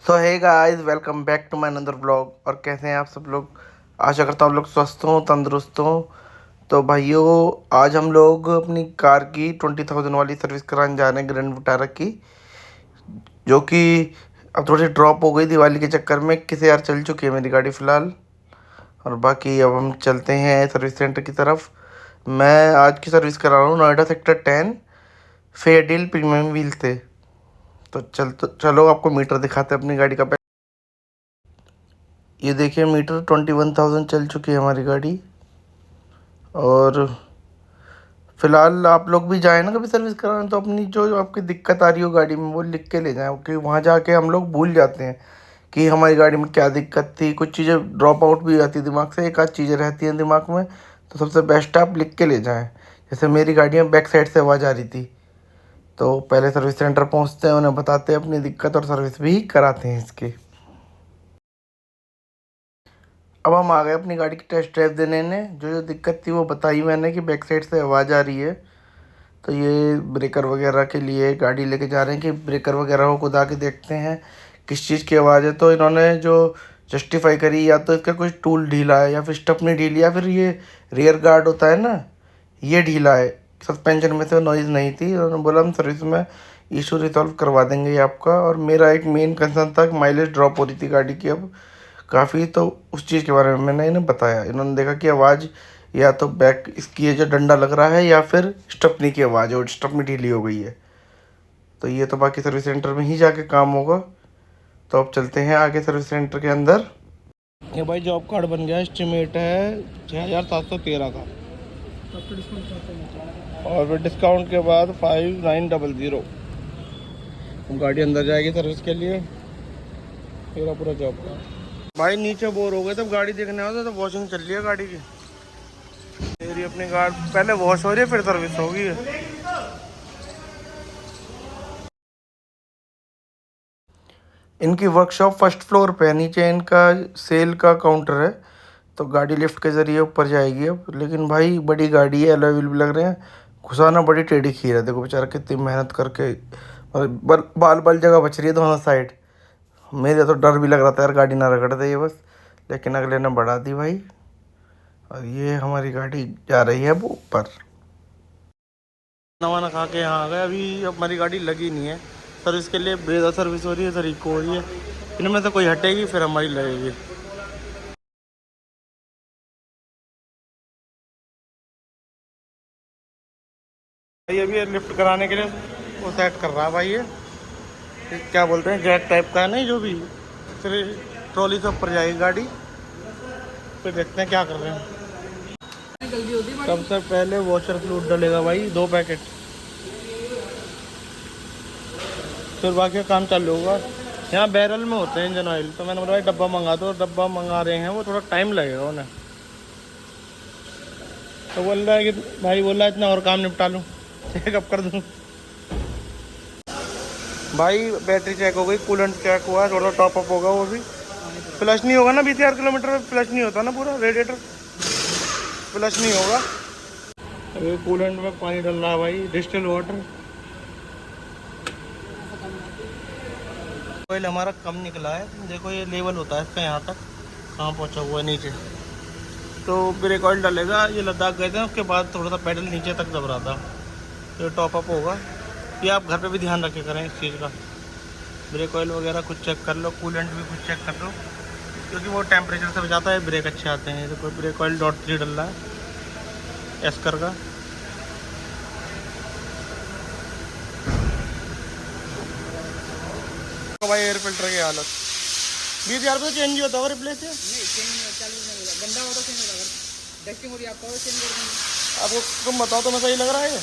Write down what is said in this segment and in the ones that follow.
So hey guys, welcome back to my another blog. और कैसे हैं आप सब लोग? आशा करता हूँ आप लोग स्वस्थ हों, तंदुरुस्त हों। तो भाइयों, आज हम लोग अपनी कार की 20,000 वाली सर्विस कराने जा रहे हैं, ग्रैंड विटारा की, जो कि अब थोड़ी सी ड्रॉप हो गई दिवाली के चक्कर में। किसी यार चल चुकी है मेरी गाड़ी फ़िलहाल। और बाकी अब हम चलते हैं सर्विस सेंटर की तरफ। मैं आज की सर्विस करा रहा हूँ Noida sector 10 fair deal premium wheel से। तो चलो आपको मीटर दिखाते हैं अपनी गाड़ी का। ये देखिए मीटर 21,000 चल चुकी है हमारी गाड़ी। और फिलहाल आप लोग भी जाए ना कभी सर्विस कराने, तो अपनी जो आपकी दिक्कत आ रही हो गाड़ी में वो लिख के ले जाएं, क्योंकि वहाँ जाके हम लोग भूल जाते हैं कि हमारी गाड़ी में क्या दिक्कत थी। कुछ चीज़ें ड्रॉप आउट भी आती है दिमाग से, एक आध चीज़ें रहती हैं दिमाग में। तो सबसे बेस्ट है आप लिख के ले जाएँ। जैसे मेरी गाड़ी में बैक साइड से आवाज़ आ रही थी, तो पहले सर्विस सेंटर पहुँचते हैं, उन्हें बताते हैं अपनी दिक्कत और सर्विस भी कराते हैं इसकी। अब हम आ गए अपनी गाड़ी की टेस्ट ड्राइव देने ने। जो जो दिक्कत थी वो बताई मैंने कि बैक साइड से आवाज़ आ रही है। तो ये ब्रेकर वगैरह के लिए गाड़ी लेके जा रहे हैं कि ब्रेकर वगैरह को खुदा के देखते हैं किस चीज़ की आवाज़ है। तो इन्होंने जो जस्टिफाई करी, या तो इसका कुछ टूल ढीला है, या फिर स्टेपनी ढीली, या फिर ये रियर गार्ड होता है ना, ये ढीला है। सस्पेंशन में से नॉइज़ नहीं थी। उन्होंने बोला हम सर्विस में इशू रिजॉल्व करवा देंगे ये आपका। और मेरा एक मेन कंसर्न था कि माइलेज ड्रॉप हो रही थी गाड़ी की अब काफ़ी। तो उस चीज़ के बारे में मैंने इन्हें बताया। इन्होंने देखा कि आवाज़ या तो बैक इसकी ये जो डंडा लग रहा है, या फिर स्टपनी की आवाज़ है और स्टपनी ढीली हो गई है। तो ये तो बाकी सर्विस सेंटर में ही जाके काम होगा। तो अब चलते हैं आगे सर्विस सेंटर के अंदर। ये भाई जॉब कार्ड बन गया, एस्टिमेट है 6,713 का, और फिर डिस्काउंट के बाद 5,900। गाड़ी अंदर जाएगी सर्विस के लिए। मेरा पूरा जॉब कार्ड। भाई नीचे बोर हो गए, तब गाड़ी देखने आओ तो वॉशिंग चल रही है गाड़ी की। मेरी अपनी कार पहले वॉश हो रही है, फिर सर्विस होगी। इनकी वर्कशॉप फर्स्ट फ्लोर पे है, नीचे इनका सेल का काउंटर है। तो गाड़ी लिफ्ट के ज़रिए ऊपर जाएगी अब। लेकिन भाई बड़ी गाड़ी है, अलॉय व्हील भी लग रहे हैं। घुसाना बड़ी टेढ़ी खीर है। देखो बेचारा कितनी मेहनत करके, और बाल बाल जगह बच रही है दोनों साइड। मेरे तो डर भी लग रहा था यार गाड़ी ना रगड़ दे ये बस, लेकिन अगले ने बढ़ा दी भाई। और ये हमारी गाड़ी जा रही है वो ऊपर। खाना वाना खा के यहाँ आ गए। अभी हमारी गाड़ी लगी नहीं है सर्विस के लिए। बेदा सर्विस हो रही है, सर इको हो रही है। इनमें से कोई हटेगी फिर हमारी लगेगी। भाई अभी लिफ्ट कराने के लिए वो सेट कर रहा है भाई। ये क्या बोलते हैं, जैक टाइप का है नहीं जो भी। फिर ट्रॉली से ऊपर जाएगी गाड़ी, फिर देखते हैं क्या कर रहे हैं। सबसे पहले वॉशर फ्लूइड डलेगा भाई, 2 पैकेट। फिर बाकी का काम चालू होगा। यहाँ बैरल में होते हैं इंजन ऑयल, तो मैंने बोला भाई डब्बा मंगा दो। डब्बा मंगा रहे हैं, वो थोड़ा टाइम लगेगा उन्हें। तो बोल रहा है कि भाई बोल रहा है इतना और काम निपटा लूँ, चेकअप कर दूँ। भाई बैटरी चेक हो गई, कूलेंट चेक हुआ, थोड़ा टॉप अप होगा वो भी। फ्लश नहीं होगा ना, 20,000 किलोमीटर में फ्लश नहीं होता ना, पूरा रेडिएटर फ्लश नहीं होगा। अभी कूलेंट में पानी डल रहा है भाई, डिस्टिल वाटर। ऑयल हमारा कम निकला है। देखो ये लेवल होता है इसका, यहाँ तक कहाँ पहुँचा हुआ है नीचे। तो ब्रेक ऑयल डलेगा। ये लद्दाख गए थे, उसके बाद थोड़ा सा पैडल नीचे तक दब रहा था। तो टॉप अप होगा। ये आप घर पे भी ध्यान रखे करें इस चीज़ का। ब्रेक ऑयल वगैरह कुछ चेक कर लो, कूलेंट भी कुछ चेक कर लो, क्योंकि वो टेम्परेचर से बचाता है, ब्रेक अच्छे आते हैं। तो ब्रेक ऑयल .3 डल रहा है एस्कर का। तो भाई एयर फिल्टर की हालत 20,000 रुपये चेंज होता होगा, रिप्लेस है? नहीं चेंज नहीं, 40 गंदा हो तो चेंज होगा। डस्टिंग हो रही है आपका, चेंज कर देंगे आपको। तुम बताओ तुम्हें सही लग रहा है?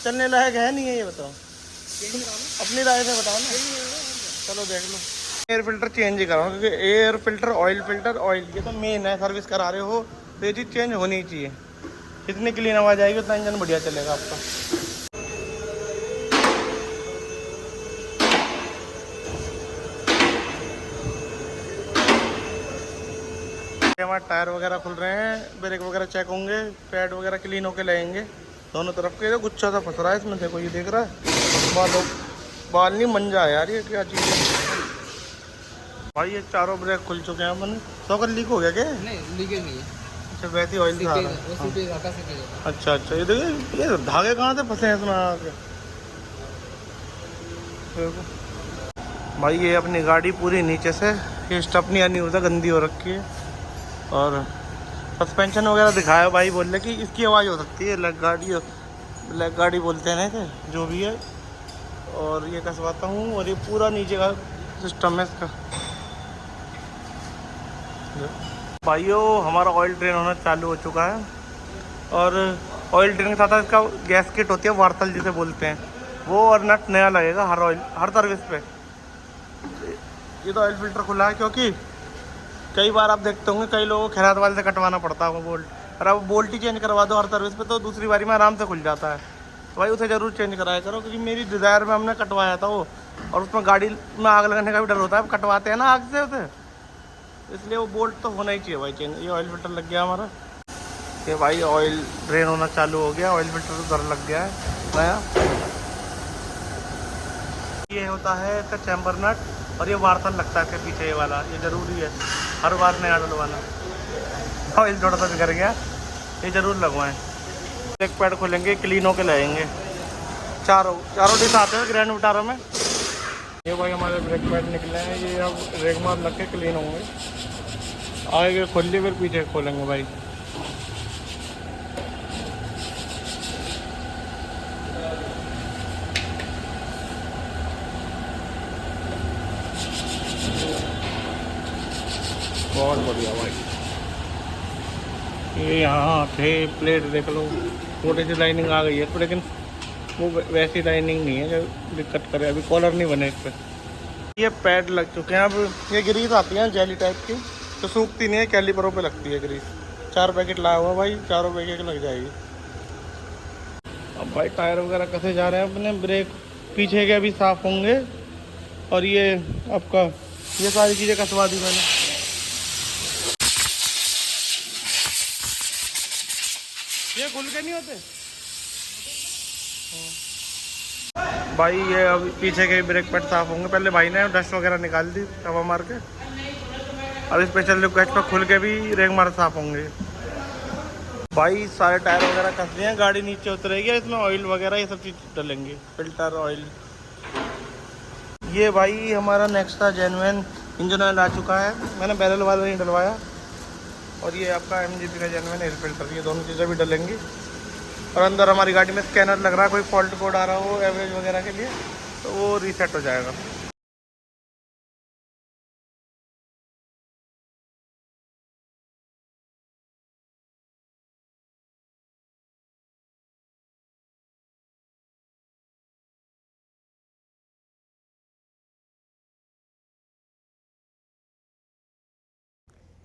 चलने लायक है नहीं है ये बताओ, अपनी राय से बताओ ना। चलो देख लो। एयर फिल्टर चेंज ही कराओ, क्योंकि एयर फिल्टर ऑयल ये तो मेन है। सर्विस करा रहे हो तो ये चीज़ चेंज होनी ही चाहिए। जितनी क्लीन आवाज़ आएगी उतना इंजन बढ़िया चलेगा आपका। हमारे टायर वगैरह खुल रहे हैं, ब्रेक वगैरह चेक होंगे, पैड वगैरह क्लीन होके लगेंगे दोनों तरफ के। तो गुच्छा सा फंस रहा है इसमें, देखो ये देख रहा है। बाल नहीं मंजा है यार, ये क्या चीज़ है। भाई ये चारों ब्रेक खुल चुके हैं मैंने। सॉकर लीक हो गया क्या? नहीं, लीकेज नहीं है। अच्छा, वैसे ऑयल दिखा रहा है। अच्छा अच्छा, ये देखिए ये धागे कहाँ से फंसे हैं इसमें आके। देखो भाई, ये अपनी गाड़ी पूरी नीचे से, ये स्टपनी नहीं होता, गंदी हो रखी है। और सस्पेंशन वगैरह दिखाया भाई, बोल रहे कि इसकी आवाज़ हो सकती है, ब्लैक गाड़ी बोलते हैं ना इसे, जो भी है। और ये कसवाता हूँ, और ये पूरा नीचे का सिस्टम है इसका। भाइयों, हमारा ऑयल ड्रेन होना चालू हो चुका है। और ऑयल ड्रेन के साथ इसका गैस किट होती है, वार्तल जिसे बोलते हैं वो, और नट नया लगेगा हर सर्विस पे। ये तो ऑयल फिल्टर खुला है, क्योंकि कई बार आप देखते होंगे कई लोगों को खैरात वाले से कटवाना पड़ता है वो बोल्ट। और अब बोल्ट ही चेंज करवा दो हर सर्विस पे, तो दूसरी बारी में आराम से खुल जाता है। तो भाई उसे ज़रूर चेंज कराया करो, क्योंकि मेरी डिज़ायर में हमने कटवाया था वो, और उसमें गाड़ी में आग लगने का भी डर होता है, अब कटवाते हैं ना आग से उसे, इसलिए वो बोल्ट तो होना ही चाहिए भाई चेंज। ये ऑयल फिल्टर लग गया हमारा, ये भाई ऑयल ड्रेन होना चालू हो गया, ऑयल फिल्टर उधर लग गया है नया। ये होता है इसका चैम्बर नट, और ये वार्तल लगता है इसके पीछे ये वाला, ये ज़रूरी है हर बार नया डलवाना। ऑयल थोड़ा सा बिगड़ गया, ये ज़रूर लगवाएं। ब्रेक पैड खोलेंगे, क्लीन होके लगेंगे। चारों डिश आते हैं ग्रैंड विटारा में। ये भाई हमारे ब्रेक पैड निकले हैं, ये अब रेगमार लग के क्लीन होंगे। आगे खोल लिए, फिर पीछे खोलेंगे भाई। बहुत बढ़िया भाई। ये यहाँ थे प्लेट देख लो, छोटी सी लाइनिंग आ गई है तो, लेकिन वो वैसी लाइनिंग नहीं है जो दिक्कत करे। अभी कॉलर नहीं बने इस पर। ये पैड लग चुके हैं। अब ये ग्रीस आती है जेली टाइप की, तो सूखती नहीं है, कैलिपरों पे लगती है ग्रीस। 4 पैकेट लाया हुआ भाई, चारों पैकेट लग जाएगी। अब भाई टायर वगैरह कसे जा रहे हैं अपने, ब्रेक पीछे के अभी साफ़ होंगे। और ये आपका ये सारी चीज़ें कसवा दी मैंने। ये खुल के नहीं होते भाई। ये अब पीछे के ब्रेक पैड साफ़ होंगे। पहले भाई ने डस्ट वगैरह निकाल दी हवा मार के। अब स्पेशल रिक्वेस्ट पर खुल के भी रेग मार साफ़ होंगे भाई। सारे टायर वगैरह कस दिए हैं, गाड़ी नीचे उतरेगी, इसमें ऑयल वगैरह ये सब चीज़ डलेंगे, फिल्टर ऑयल। ये भाई हमारा नेक्स्टा जेन्युइन इंजन ऑयल आ चुका है, मैंने बैरल वाला नहीं डलवाया। और ये आपका MGP का जेन्युइन एयर फिल्टर, ये दोनों चीज़ें भी डलेंगी। और अंदर हमारी गाड़ी में स्कैनर लग रहा है, कोई फॉल्ट कोड आ रहा हो एवरेज वगैरह के लिए, तो वो रीसेट हो जाएगा।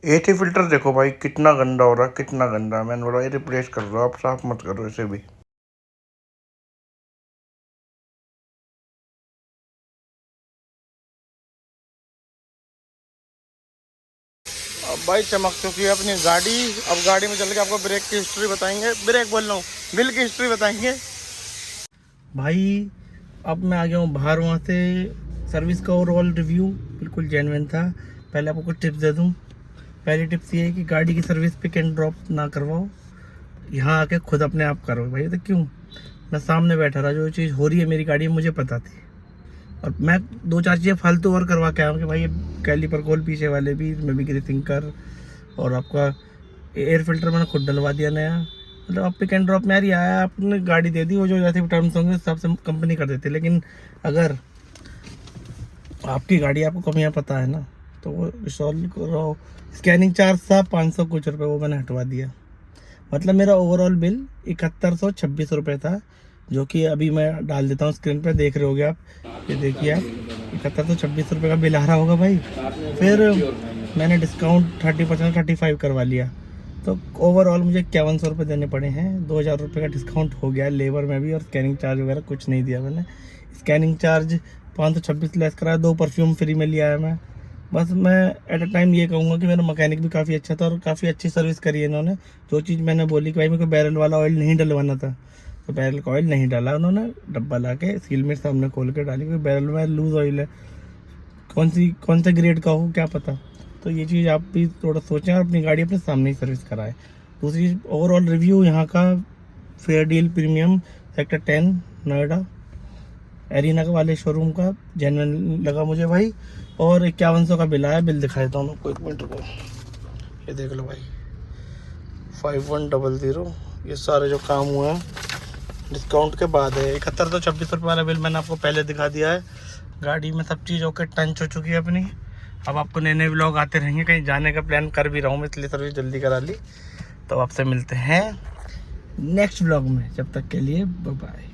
एटी फिल्टर देखो भाई कितना गंदा हो रहा है, कितना गंदा। मैंने बोला ये रिप्लेस कर दो, आप साफ मत करो इसे भी। अब भाई चमक चुकी है अपनी गाड़ी। अब गाड़ी में चल के आपको ब्रेक की हिस्ट्री बताएंगे, ब्रेक बोल रहा हूँ, व्हील की हिस्ट्री बताएंगे भाई। अब मैं आ गया हूँ बाहर, वहाँ से सर्विस का ओवरऑल रिव्यू बिल्कुल जेन्युइन था। पहले आपको कुछ टिप्स दे दूँ। पहली टिप्स ये है कि गाड़ी की सर्विस पिक एंड ड्रॉप ना करवाओ, यहाँ आके खुद अपने आप करो भाई। तो क्यों, मैं सामने बैठा रहा, जो चीज़ हो रही है मेरी गाड़ी में मुझे पता थी। और मैं 2-4 चीज़ें फालतू और करवा के आया हूँ कि भाई ये कैलिपर खोल पीछे वाले भी, मैं भी ग्रीसिंग कर, और आपका एयर फिल्टर मैंने खुद डलवा दिया नया। मतलब आप पिक एंड ड्रॉप में यार ही आया, आपने गाड़ी दे दी, वो जो जैसे टर्म्स होंगे उस हिसाब से कंपनी कर देती है। लेकिन अगर आपकी गाड़ी आपको कमियाँ पता है ना, तो वो सॉल्व करो। स्कैनिंग चार्ज था 500 कुछ रुपये, वो मैंने हटवा दिया। मतलब मेरा ओवरऑल बिल 7126 रुपये था, जो कि अभी मैं डाल देता हूँ स्क्रीन पे, देख रहे होगे आप। ये देखिए आप, 7126 रुपये का बिल आ रहा होगा भाई। फिर मैंने डिस्काउंट 30% 35 करवा लिया, तो ओवरऑल मुझे 5100 रुपये देने पड़े हैं। 2000 रुपये का डिस्काउंट हो गया लेबर में भी, और स्कैनिंग चार्ज वगैरह कुछ नहीं दिया मैंने। स्कैनिंग चार्ज 526 लेस कराया, 2 परफ्यूम फ्री में लिया है मैं। बस मैं एट अ टाइम ये कहूँगा कि मेरा मैकेनिक भी काफ़ी अच्छा था, और काफ़ी अच्छी सर्विस करी है इन्होंने। जो चीज़ मैंने बोली कि भाई मेरे को बैरल वाला ऑयल नहीं डलवाना था, तो बैरल का ऑयल नहीं डाला उन्होंने, डब्बा ला के सील मेरे सामने खोल के डाली, क्योंकि बैरल में लूज़ ऑयल है। कौन से ग्रेड का हो क्या पता। तो ये चीज़ आप भी थोड़ा सोचें और अपनी गाड़ी अपने सामने ही सर्विस कराएं। दूसरी ओवरऑल रिव्यू यहाँ का fair deal premium sector 10 Noida arena वाले शोरूम का जेन्युइन लगा मुझे भाई। और 5100 का बिल आया, बिल दिखाए दोनों को, 1 मिनट रुको, ये देख लो भाई 5100। ये सारे जो काम हुआ है डिस्काउंट के बाद है। 71 तो 26 रुपये वाला बिल मैंने आपको पहले दिखा दिया है। गाड़ी में सब चीज़ ओके टंच हो चुकी है अपनी। अब आपको नए नए व्लॉग आते रहेंगे, कहीं जाने का प्लान कर भी रहा हूँ मैं, इसलिए सर्विस जल्दी करा ली। तो आपसे मिलते हैं नेक्स्ट व्लॉग में, जब तक के लिए बाय बाय।